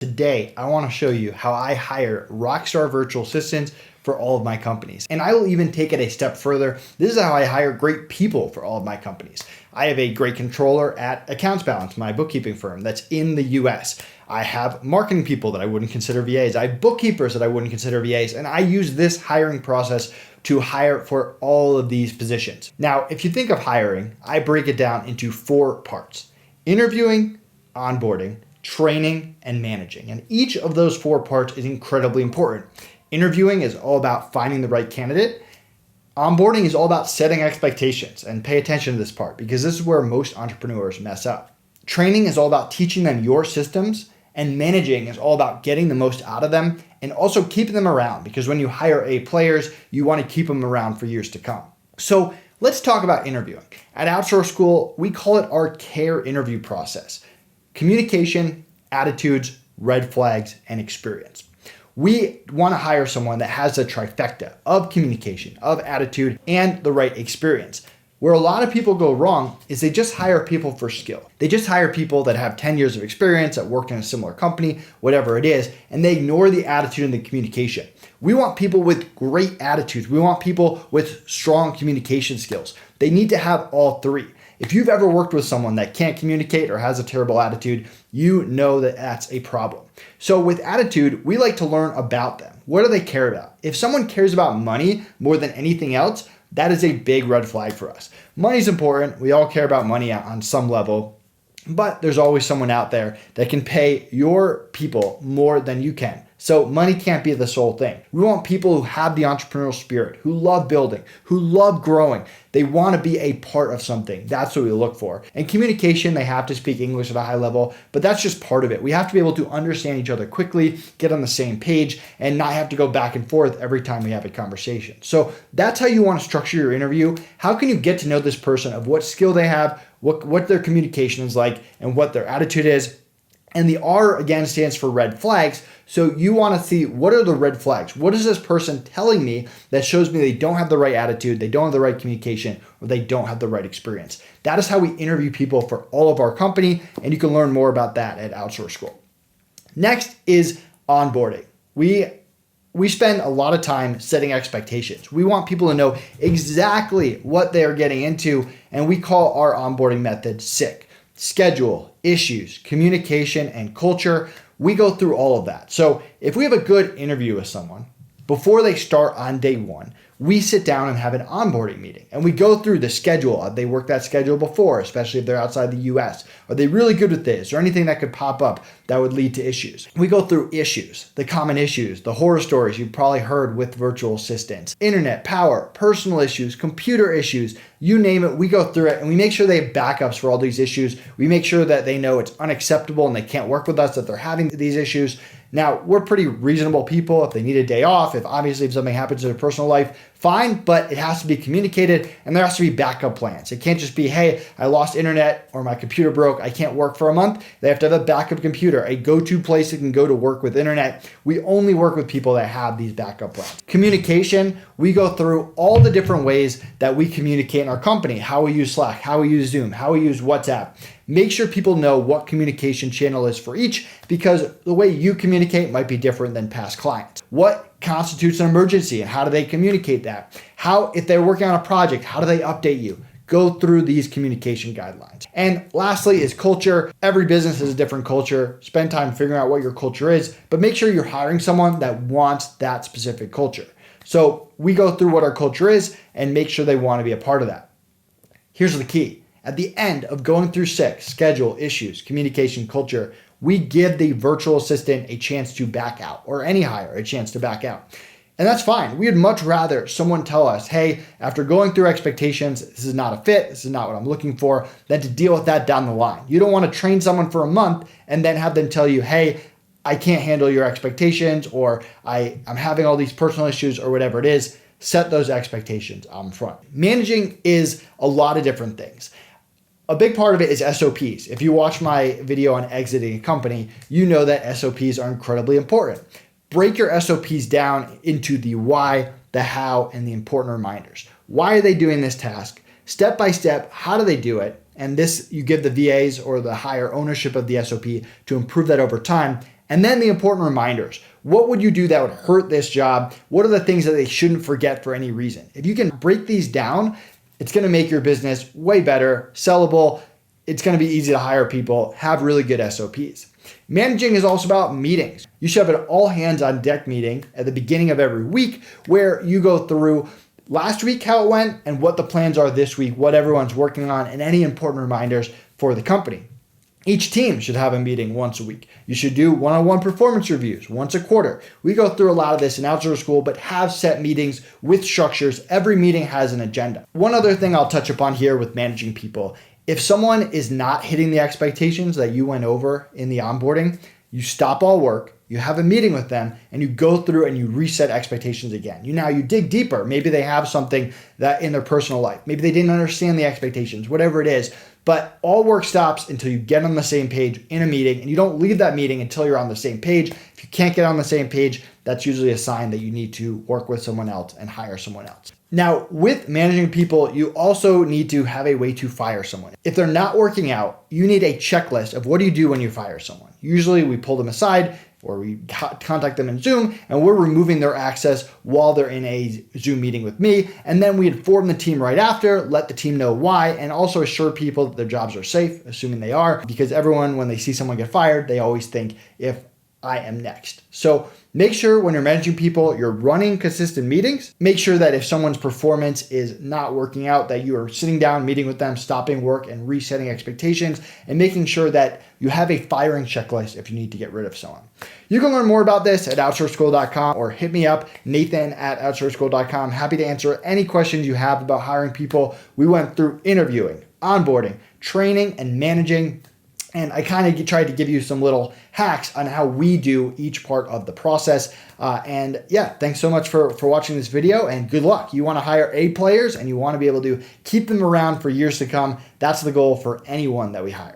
Today, I want to show you how I hire rockstar virtual assistants for all of my companies. And I will even take it a step further. This is how I hire great people for all of my companies. I have a great controller at Accounts Balance, my bookkeeping firm that's in the US. I have marketing people that I wouldn't consider VAs. I have bookkeepers that I wouldn't consider VAs. And I use this hiring process to hire for all of these positions. Now, if you think of hiring, I break it down into 4 parts: interviewing, onboarding, training, and managing. And each of those 4 parts is incredibly important. Interviewing is all about finding the right candidate. Onboarding is all about setting expectations, and pay attention to this part because this is where most entrepreneurs mess up. Training is all about teaching them your systems, and managing is all about getting the most out of them and also keeping them around, because when you hire A players, you want to keep them around for years to come. So let's talk about interviewing. At Outsource School, we call it our CARE interview process: communication, attitudes, red flags, and experience. We want to hire someone that has a trifecta of communication, of attitude, and the right experience. Where a lot of people go wrong is they just hire people for skill. They just hire people that have 10 years of experience, that work in a similar company, whatever it is, and they ignore the attitude and the communication. We want people with great attitudes. We want people with strong communication skills. They need to have all 3. If you've ever worked with someone that can't communicate or has a terrible attitude, you know that that's a problem. So with attitude, we like to learn about them. What do they care about? If someone cares about money more than anything else, that is a big red flag for us. Money's important. We all care about money on some level, but there's always someone out there that can pay your people more than you can. So money can't be the sole thing. We want people who have the entrepreneurial spirit, who love building, who love growing. They want to be a part of something. That's what we look for. And communication, they have to speak English at a high level, but that's just part of it. We have to be able to understand each other quickly, get on the same page, and not have to go back and forth every time we have a conversation. So that's how you want to structure your interview. How can you get to know this person, of what skill they have, what their communication is like, and what their attitude is? And the R, again, stands for red flags. So you want to see, what are the red flags? What is this person telling me that shows me they don't have the right attitude, they don't have the right communication, or they don't have the right experience? That is how we interview people for all of our company, and you can learn more about that at Outsource School. Next is onboarding. We spend a lot of time setting expectations. We want people to know exactly what they are getting into, and we call our onboarding method SICC: schedule, issues, communication, and culture. We go through all of that. So if we have a good interview with someone, before they start on day 1, we sit down and have an onboarding meeting, and we go through the schedule. Have they worked that schedule before, especially if they're outside the US? Are they really good with this, or anything that could pop up that would lead to issues? We go through issues, the common issues, the horror stories you've probably heard with virtual assistants: internet, power, personal issues, computer issues, you name it. We go through it, and we make sure they have backups for all these issues. We make sure that they know it's unacceptable and they can't work with us, that they're having these issues. Now, we're pretty reasonable people. If they need a day off, if something happens in their personal life, fine, but it has to be communicated, and there has to be backup plans. It can't just be, hey, I lost internet or my computer broke, I can't work for a month. They have to have a backup computer, a go-to place they can go to work with internet. We only work with people that have these backup plans. Communication, we go through all the different ways that we communicate in our company: how we use Slack, how we use Zoom, how we use WhatsApp. Make sure people know what communication channel is for each, because the way you communicate might be different than past clients. What constitutes an emergency, and how do they communicate that? How, if they're working on a project, how do they update you? Go through these communication guidelines. And lastly is culture. Every business has a different culture. Spend time figuring out what your culture is, but make sure you're hiring someone that wants that specific culture. So we go through what our culture is and make sure they want to be a part of that. Here's the key. At the end of going through SICC, schedule, issues, communication, culture, we give the virtual assistant a chance to back out, or any hire a chance to back out. And that's fine. We would much rather someone tell us, hey, after going through expectations, this is not a fit, this is not what I'm looking for, than to deal with that down the line. You don't want to train someone for a month and then have them tell you, hey, I can't handle your expectations, or I'm having all these personal issues, or whatever it is. Set those expectations up front. Managing is a lot of different things. A big part of it is SOPs. If you watch my video on exiting a company, you know that SOPs are incredibly important. Break your SOPs down into the why, the how, and the important reminders. Why are they doing this task? Step by step, how do they do it? And this, you give the VAs or the higher ownership of the SOP to improve that over time. And then the important reminders. What would you do that would hurt this job? What are the things that they shouldn't forget for any reason? If you can break these down, it's going to make your business way better, sellable. It's going to be easy to hire people, have really good SOPs. Managing is also about meetings. You should have an all hands on deck meeting at the beginning of every week where you go through last week how it went and what the plans are this week, what everyone's working on, and any important reminders for the company. Each team should have a meeting once a week. You should do one-on-one performance reviews once a quarter. We go through a lot of this in Outsource School, but have set meetings with structures. Every meeting has an agenda. One other thing I'll touch upon here with managing people. If someone is not hitting the expectations that you went over in the onboarding, you stop all work, you have a meeting with them, and you go through and you reset expectations again. You dig deeper. Maybe they have something that in their personal life. Maybe they didn't understand the expectations, whatever it is. But all work stops until you get on the same page in a meeting, and you don't leave that meeting until you're on the same page. If you can't get on the same page, that's usually a sign that you need to work with someone else and hire someone else. Now, with managing people, you also need to have a way to fire someone. If they're not working out, you need a checklist of what do you do when you fire someone. Usually we pull them aside or we contact them in Zoom and we're removing their access while they're in a Zoom meeting with me. And then we inform the team right after, let the team know why, and also assure people that their jobs are safe, assuming they are, because everyone, when they see someone get fired, they always think if I am next. So make sure when you're managing people, you're running consistent meetings. Make sure that if someone's performance is not working out, that you are sitting down, meeting with them, stopping work and resetting expectations, and making sure that you have a firing checklist if you need to get rid of someone. You can learn more about this at outsourceschool.com or hit me up, Nathan@outsourceschool.com. Happy to answer any questions you have about hiring people. We went through interviewing, onboarding, training, and managing. And I kind of tried to give you some little hacks on how we do each part of the process. And yeah, thanks so much for watching this video and good luck. You want to hire A players and you want to be able to keep them around for years to come. That's the goal for anyone that we hire.